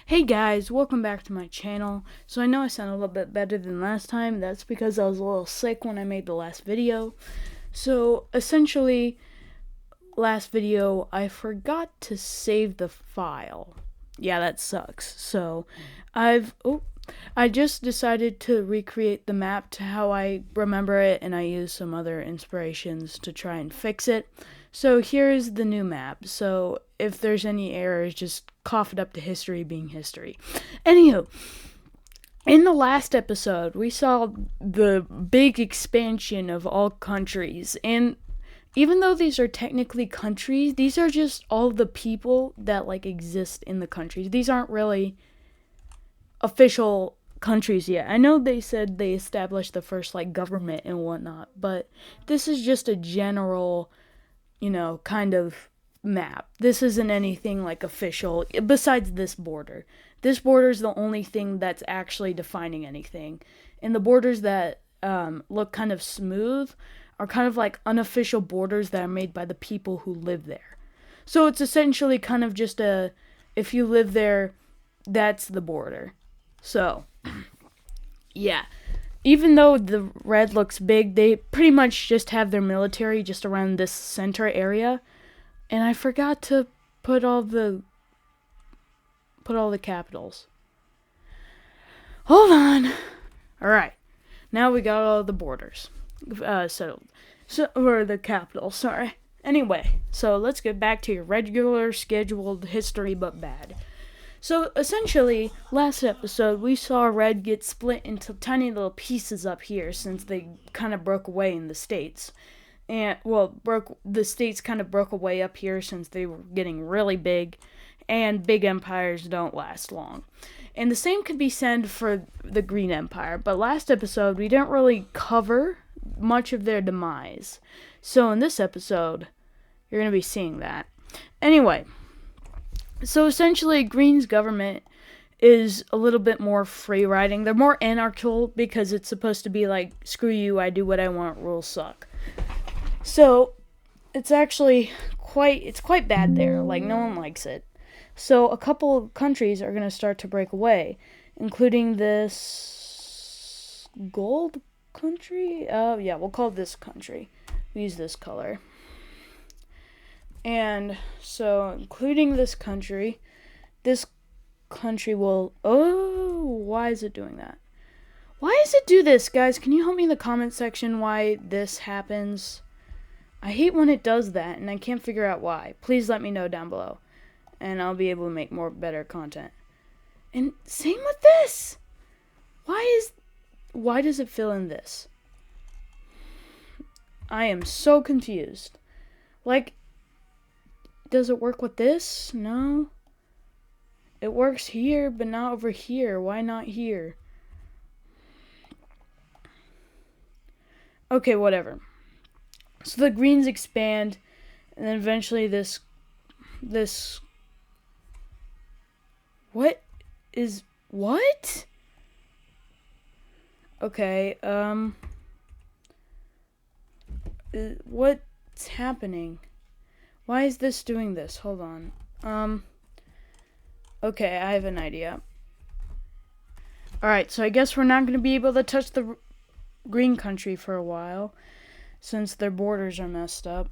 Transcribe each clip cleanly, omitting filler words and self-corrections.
Hey guys, welcome back to my channel. So I know I sound a little bit better than last time. That's because I was a little sick when I made the last video. So essentially, last video I forgot to save the file. Yeah, that sucks. So I just decided to recreate the map to how I remember it, and I used some other inspirations to try and fix it. So here's the new map. So if there's any errors, just cough it up to history being history. Anywho, in the last episode, we saw the big expansion of all countries, and even though these are technically countries, these are just all the people that exist in the countries. These aren't really official countries yet. I know they said they established the first government and whatnot, but this is just a general, kind of map. This isn't anything official besides this border. This border is the only thing that's actually defining anything. And the borders that look kind of smooth are kind of like unofficial borders that are made by the people who live there. So it's essentially kind of just if you live there, that's the border. So, yeah. Even though the red looks big, they pretty much just have their military just around this center area. And I forgot to put all the capitals. Hold on. All right. Now we got all the borders settled. Or the capital, sorry. Anyway, so let's get back to your regular scheduled history but bad. So essentially, last episode we saw Red get split into tiny little pieces up here since they kind of broke away in the states. And the states kind of broke away up here since they were getting really big, and big empires don't last long. And the same could be said for the Green Empire, but last episode we didn't really cover much of their demise. So in this episode, you're going to be seeing that. Anyway, so essentially Green's government is a little bit more free riding. They're more anarchical because it's supposed to be like, screw you, I do what I want, rules suck. So it's actually quite bad there. No one likes it. So a couple of countries are going to start to break away, including this gold country. Yeah, we'll call this country. We use this color. And so, including this country will... Oh, why is it doing that? Why does it do this, guys? Can you help me in the comment section why this happens? I hate when it does that, and I can't figure out why. Please let me know down below, and I'll be able to make better content. And same with this. Why does it fill in this? I am so confused. Does it work with this? No. It works here, but not over here. Why not here? Okay, whatever. So the greens expand, and then eventually this... What? Okay, what's happening? Why is this doing this? Hold on. Okay, I have an idea. Alright, so I guess we're not going to be able to touch the green country for a while, since their borders are messed up.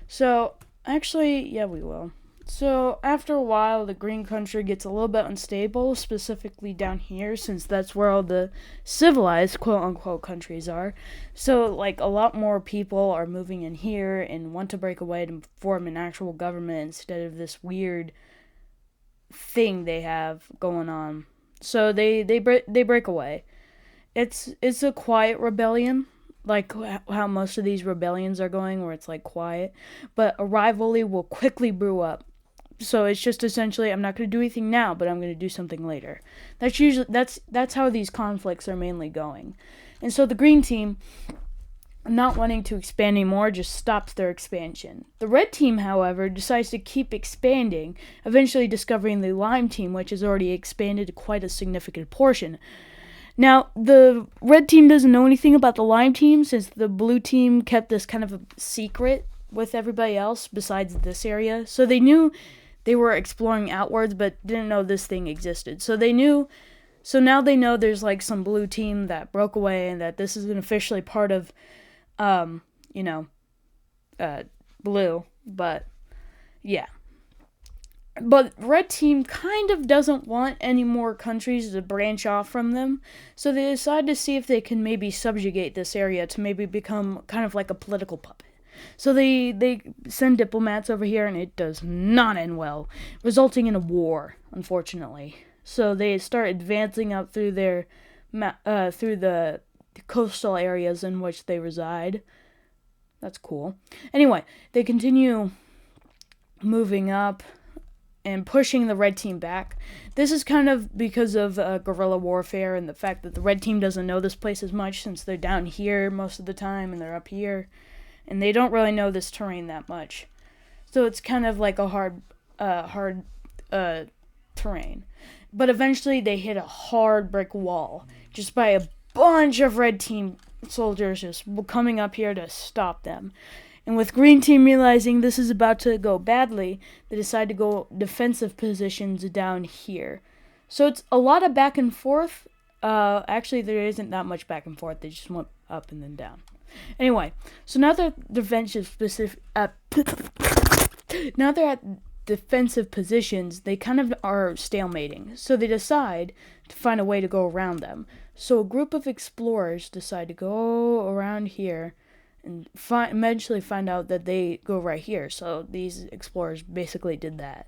So, actually, yeah, we will. So, after a while, the green country gets a little bit unstable, specifically down here, since that's where all the civilized, quote-unquote, countries are. So, a lot more people are moving in here and want to break away to form an actual government instead of this weird thing they have going on. So, they break away. It's a quiet rebellion, like how most of these rebellions are going, where it's quiet, but a rivalry will quickly brew up. So it's just essentially, I'm not going to do anything now, but I'm going to do something later. That's how these conflicts are mainly going. And so the green team, not wanting to expand anymore, just stops their expansion. The red team, however, decides to keep expanding, eventually discovering the lime team, which has already expanded quite a significant portion. Now, the red team doesn't know anything about the lime team, since the blue team kept this kind of a secret with everybody else besides this area. So they knew they were exploring outwards, but didn't know this thing existed. So now they know there's like some blue team that broke away, and that this isn't officially part of, you know, blue. But yeah. But red team kind of doesn't want any more countries to branch off from them, so they decide to see if they can maybe subjugate this area to maybe become kind of like a political puppet. So they send diplomats over here, and it does not end well, resulting in a war, unfortunately. So they start advancing up through through the coastal areas in which they reside. That's cool. Anyway, they continue moving up and pushing the red team back. This is kind of because of guerrilla warfare and the fact that the red team doesn't know this place as much, since they're down here most of the time and they're up here, and they don't really know this terrain that much. So it's kind of like a hard terrain. But eventually they hit a hard brick wall just by a bunch of red team soldiers just coming up here to stop them. And with green team realizing this is about to go badly, they decide to go defensive positions down here. So it's a lot of back and forth. Actually, there isn't that much back and forth. They just went up and then down. Anyway, so now they're now they're at defensive positions. They kind of are stalemating. So they decide to find a way to go around them. So a group of explorers decide to go around here and eventually find out that they go right here. So these explorers basically did that.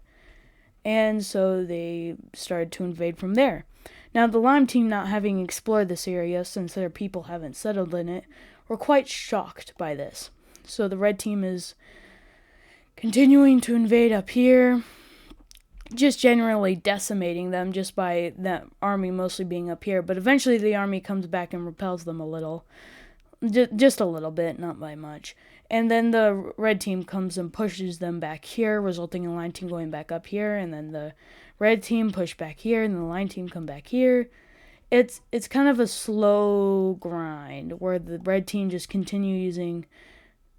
And so they started to invade from there. Now the Lime team, not having explored this area since their people haven't settled in it, were quite shocked by this. So the red team is continuing to invade up here, just generally decimating them just by that army mostly being up here. But eventually the army comes back and repels them a little. Just a little bit, not by much. And then the red team comes and pushes them back here, resulting in the Lime team going back up here. And then the red team push back here, and the Lime team come back here. It's kind of a slow grind where the red team just continue using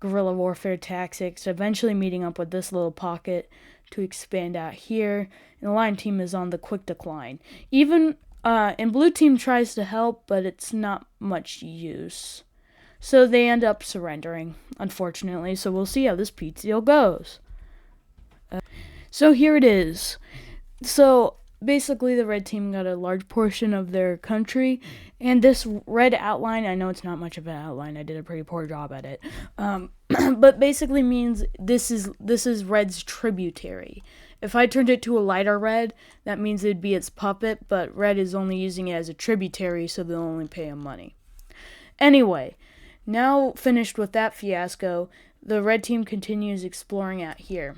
guerrilla warfare tactics, eventually meeting up with this little pocket to expand out here. And the Lime team is on the quick decline. And blue team tries to help, but it's not much use. So they end up surrendering, unfortunately. So we'll see how this peace deal goes. So here it is. So basically the red team got a large portion of their country. And this red outline, I know it's not much of an outline. I did a pretty poor job at it. But basically means this is red's tributary. If I turned it to a lighter red, that means it'd be its puppet. But red is only using it as a tributary, so they'll only pay him money. Anyway, now finished with that fiasco, the red team continues exploring out here.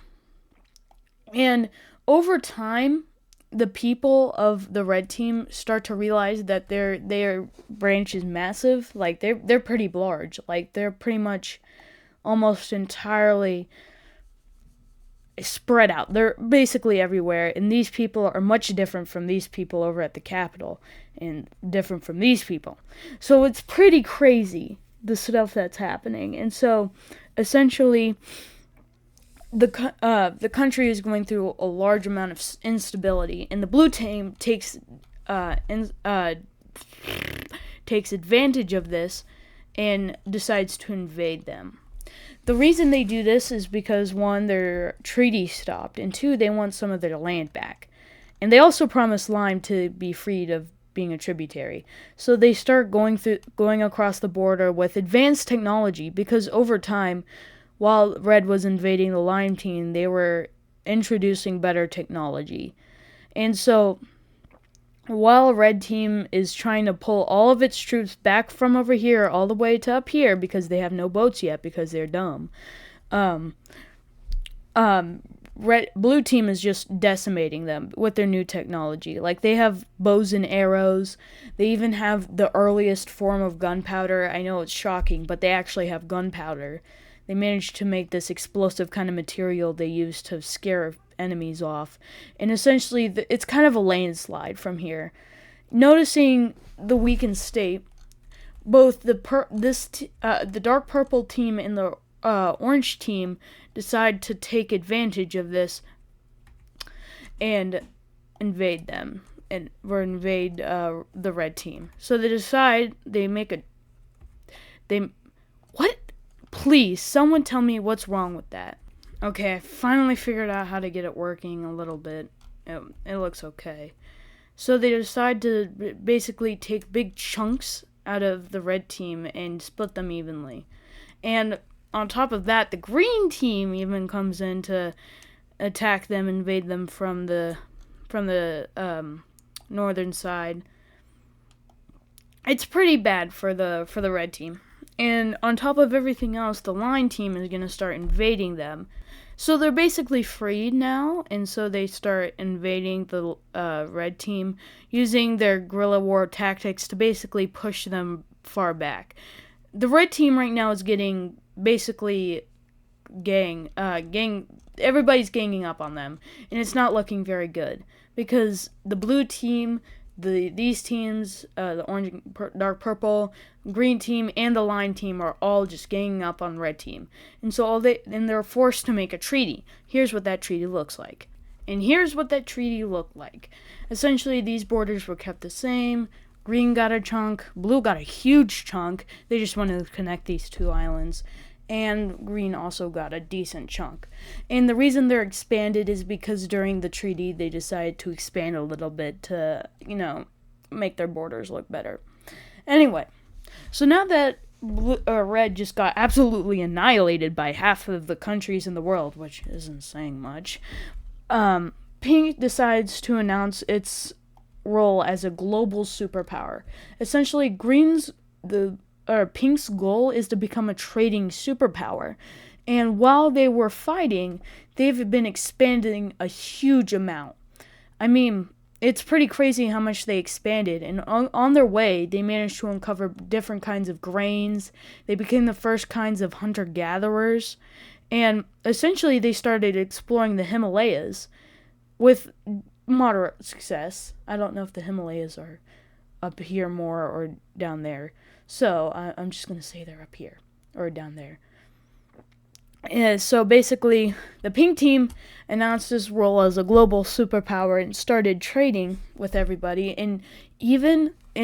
And over time, the people of the red team start to realize that their branch is massive. Like they're pretty large. Like they're pretty much almost entirely spread out. They're basically everywhere, and these people are much different from these people over at the capital, and different from these people. So it's pretty crazy, the stuff that's happening. And so essentially the country is going through a large amount of instability, and the blue team takes advantage of this and decides to invade them. The reason they do this is because, one, their treaty stopped, and two, they want some of their land back. And they also promise Lime to be freed of being a tributary. So they start going across the border with advanced technology, because over time, while Red was invading the Lime team, they were introducing better technology. And so while Red team is trying to pull all of its troops back from over here all the way to up here, because they have no boats yet because they're dumb, blue team is just decimating them with their new technology. Like, they have bows and arrows. They even have the earliest form of gunpowder. I know it's shocking, but they actually have gunpowder. They managed to make this explosive kind of material they use to scare enemies off. And essentially, it's kind of a landslide from here. Noticing the weakened state, both the dark purple team and the orange team decide to take advantage of this and invade them and or invade the red team. So they decide they what? Please, someone tell me what's wrong with that. Okay, I finally figured out how to get it working a little bit. It looks okay. So they decide to basically take big chunks out of the red team and split them evenly. And on top of that, the green team even comes in to attack them, invade them from the northern side. It's pretty bad for the red team. And on top of everything else, the line team is going to start invading them. So they're basically freed now, and so they start invading the red team using their guerrilla war tactics to basically push them far back. The red team right now is getting basically everybody's ganging up on them, and it's not looking very good because the blue team, these teams, the orange, dark purple, green team, and the line team are all just ganging up on red team, and so they're forced to make a treaty. Here's what that treaty looks like, and here's what that treaty looked like. Essentially, these borders were kept the same. Green got a chunk, blue got a huge chunk. They just wanted to connect these two islands. And green also got a decent chunk. And the reason they're expanded is because during the treaty they decided to expand a little bit to, make their borders look better. Anyway, so now that red just got absolutely annihilated by half of the countries in the world, which isn't saying much, pink decides to announce its role as a global superpower. Essentially, Pink's goal is to become a trading superpower. And while they were fighting, they've been expanding a huge amount. I mean, it's pretty crazy how much they expanded. And on their way, they managed to uncover different kinds of grains. They became the first kinds of hunter-gatherers. And essentially, they started exploring the Himalayas with moderate success. I don't know if the Himalayas are up here more or down there. So I'm just going to say they're up here or down there. And so basically, the pink team announced its role as a global superpower and started trading with everybody. And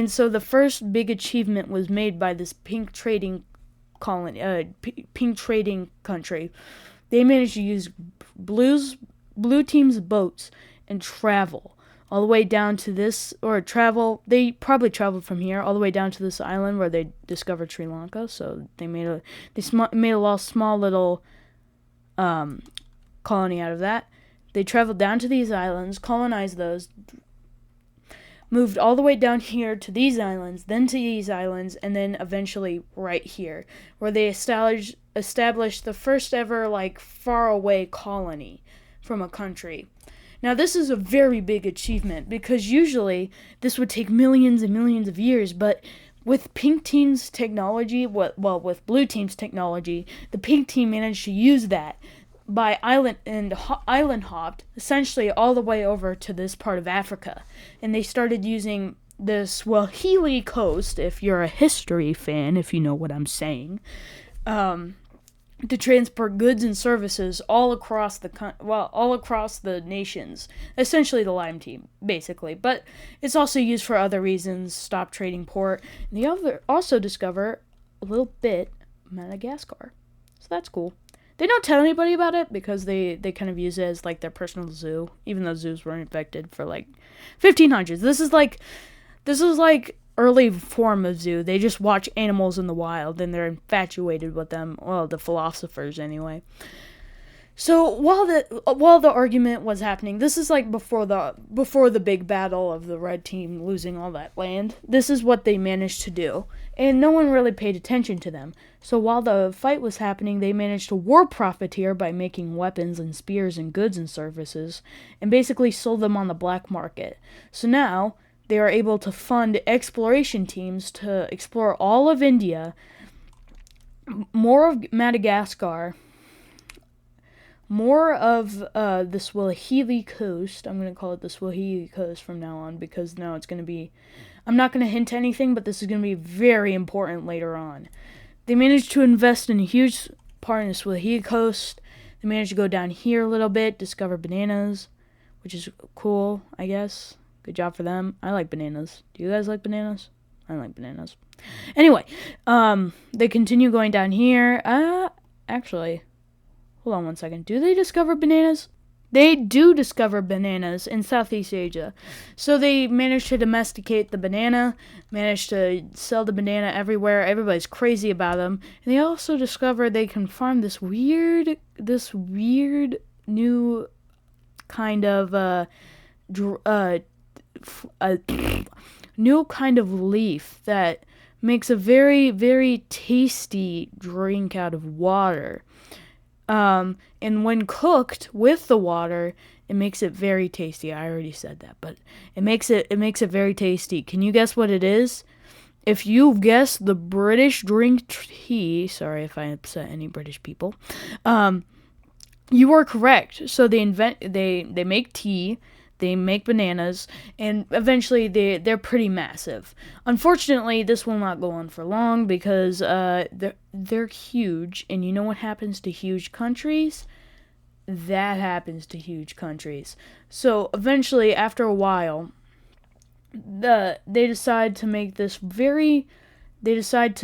so the first big achievement was made by this pink trading pink trading country. They managed to use blue team's boats and travel all the way down to they probably traveled from here all the way down to this island where they discovered Sri Lanka. So they made a small little colony out of that. They traveled down to these islands, colonized those, moved all the way down here to these islands, then to these islands, and then eventually right here, where they established the first ever far away colony from a country. Now, this is a very big achievement because usually this would take millions and millions of years, but with pink team's technology, with blue team's technology, the pink team managed to use that by island hopped essentially all the way over to this part of Africa, and they started using the Swahili coast. If you're a history fan, if you know what I'm saying, to transport goods and services all across the nations. Essentially the Lime team, basically. But it's also used for other reasons, stop trading port. And they also discover a little bit Madagascar. So that's cool. They don't tell anybody about it because they kind of use it as their personal zoo, even though zoos were invented for 1500s. This is early form of zoo. They just watch animals in the wild and they're infatuated with them. Well, the philosophers anyway. So while the argument was happening, this is before the big battle of the red team losing all that land. This is what they managed to do, and no one really paid attention to them. So while the fight was happening, they managed to war profiteer by making weapons and spears and goods and services, and basically sold them on the black market. So now they are able to fund exploration teams to explore all of India, more of Madagascar, more of the Swahili coast. I'm going to call it the Swahili coast from now on because now it's going to be... I'm not going to hint anything, but this is going to be very important later on. They managed to invest in a huge part in the Swahili coast. They managed to go down here a little bit, discover bananas, which is cool, I guess. Good job for them. I like bananas. Do you guys like bananas? I like bananas. Anyway, they continue going down here. Actually, hold on one second. Do they discover bananas? They do discover bananas in Southeast Asia. So they managed to domesticate the banana, managed to sell the banana everywhere. Everybody's crazy about them. And they also discover they can farm this weird new kind of new kind of leaf that makes a very, very tasty drink out of water. And when cooked with the water, it makes it very tasty. I already said that, but it makes it very tasty. Can you guess what it is? If you guess the British drink tea, sorry if I upset any British people, you are correct. So they make tea, they make bananas, and eventually they're pretty massive. Unfortunately, this will not go on for long because they're huge, and you know what happens to huge countries? That happens to huge countries. So eventually, after a while, they decide to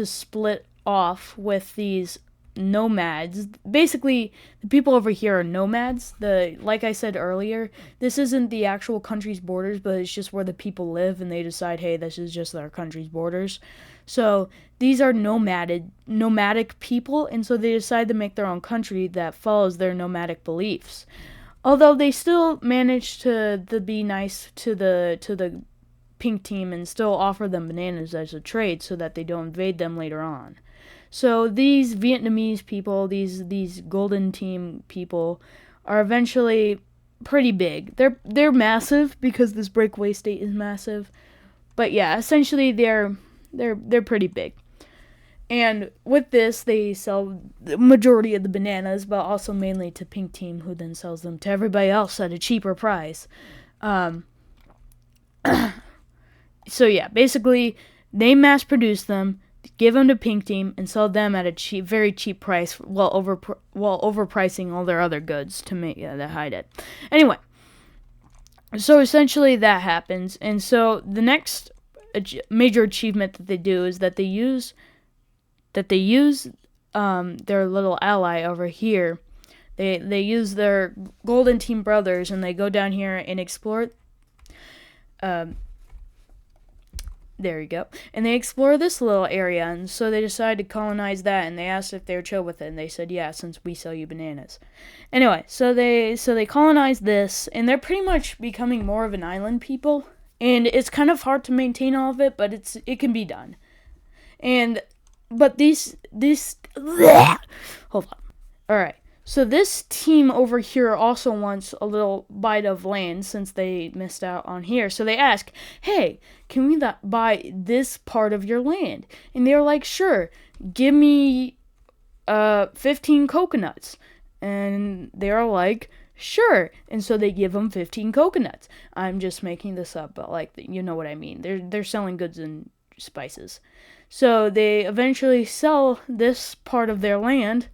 split off with these nomads. Basically, the people over here are nomads. Like I said earlier, this isn't the actual country's borders, but it's just where the people live, and they decide, hey, this is just our country's borders. So these are nomadic people, and so they decide to make their own country that follows their nomadic beliefs. Although they still manage to be nice to the pink team and still offer them bananas as a trade so that they don't invade them later on. So these Vietnamese people, these golden team people, are eventually pretty big. They're massive because this breakaway state is massive. But yeah, essentially they're pretty big. And with this, they sell the majority of the bananas, but also mainly to Pink Team, who then sells them to everybody else at a cheaper price. So yeah, basically they mass produce them, give them to Pink Team, and sell them at a very cheap price, while overpricing all their other goods to hide it. Anyway, so essentially that happens, and so the next major achievement that they do is that they use their little ally over here. They use their Golden Team brothers, and they go down here and explore. There you go. And they explore this little area, and so they decide to colonize that, and they asked if they were chill with it, and they said, yeah, since we sell you bananas. Anyway, so they colonize this, and they're pretty much becoming more of an island people, and it's kind of hard to maintain all of it, but it can be done. But hold on. Alright. So this team over here also wants a little bite of land since they missed out on here. So they ask, hey, can we buy this part of your land? And they're like, sure, give me 15 coconuts. And they're like, sure. And so they give them 15 coconuts. I'm just making this up, but like, you know what I mean. They're selling goods and spices. So they eventually sell this part of their land.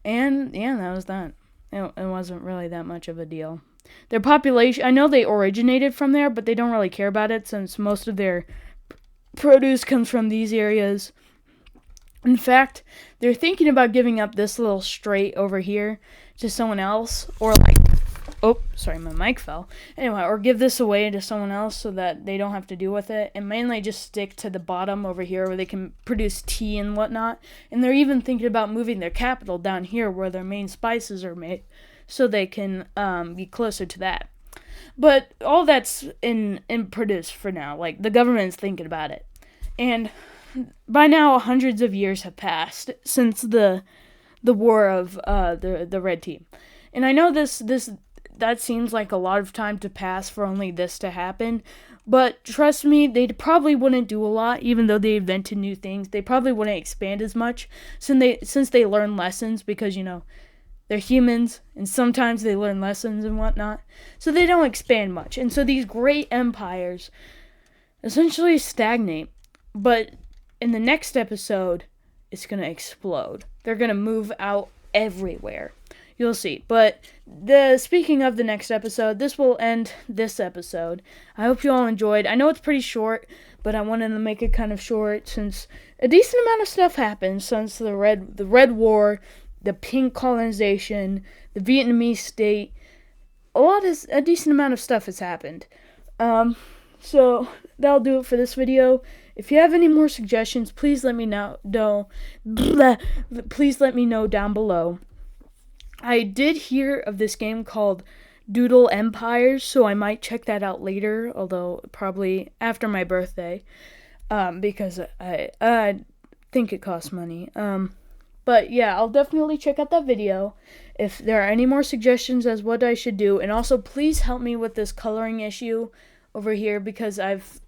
And yeah, that was that. It wasn't really that much of a deal. Their population, I know they originated from there, but they don't really care about it since most of their produce comes from these areas. In fact, they're thinking about giving up this little strait over here to someone else, or like, oh, sorry, my mic fell. Anyway, or give this away to someone else so that they don't have to deal with it, and mainly just stick to the bottom over here where they can produce tea and whatnot. And they're even thinking about moving their capital down here where their main spices are made, so they can be closer to that. But all that's in produce for now. Like, the government's thinking about it. And by now, hundreds of years have passed since the war of the Red Team. And I know that seems like a lot of time to pass for only this to happen, but trust me, they probably wouldn't do a lot, even though they invented new things. They probably wouldn't expand as much since they learn lessons, because, you know, they're humans, and sometimes they learn lessons and whatnot, so they don't expand much. And so these great empires essentially stagnate, but in the next episode, it's going to explode. They're going to move out everywhere. You'll see. But speaking of the next episode, this will end this episode. I hope you all enjoyed. I know it's pretty short, but I wanted to make it kind of short since a decent amount of stuff happened since the Red War, the pink colonization, the Vietnamese state. A decent amount of stuff has happened. So that'll do it for this video. If you have any more suggestions, please let me know. Please let me know down below. I did hear of this game called Doodle Empires, so I might check that out later, although probably after my birthday, because I think it costs money. But yeah, I'll definitely check out that video if there are any more suggestions as what I should do. And also, please help me with this coloring issue over here because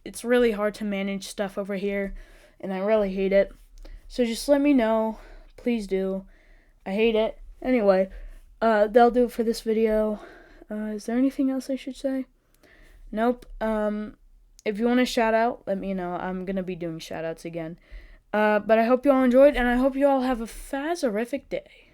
it's really hard to manage stuff over here, and I really hate it. So just let me know. Please do. I hate it. Anyway, that'll do it for this video. Is there anything else I should say? Nope. If you want a shout out, let me know. I'm gonna be doing shout outs again. But I hope you all enjoyed, and I hope you all have a phasorific day.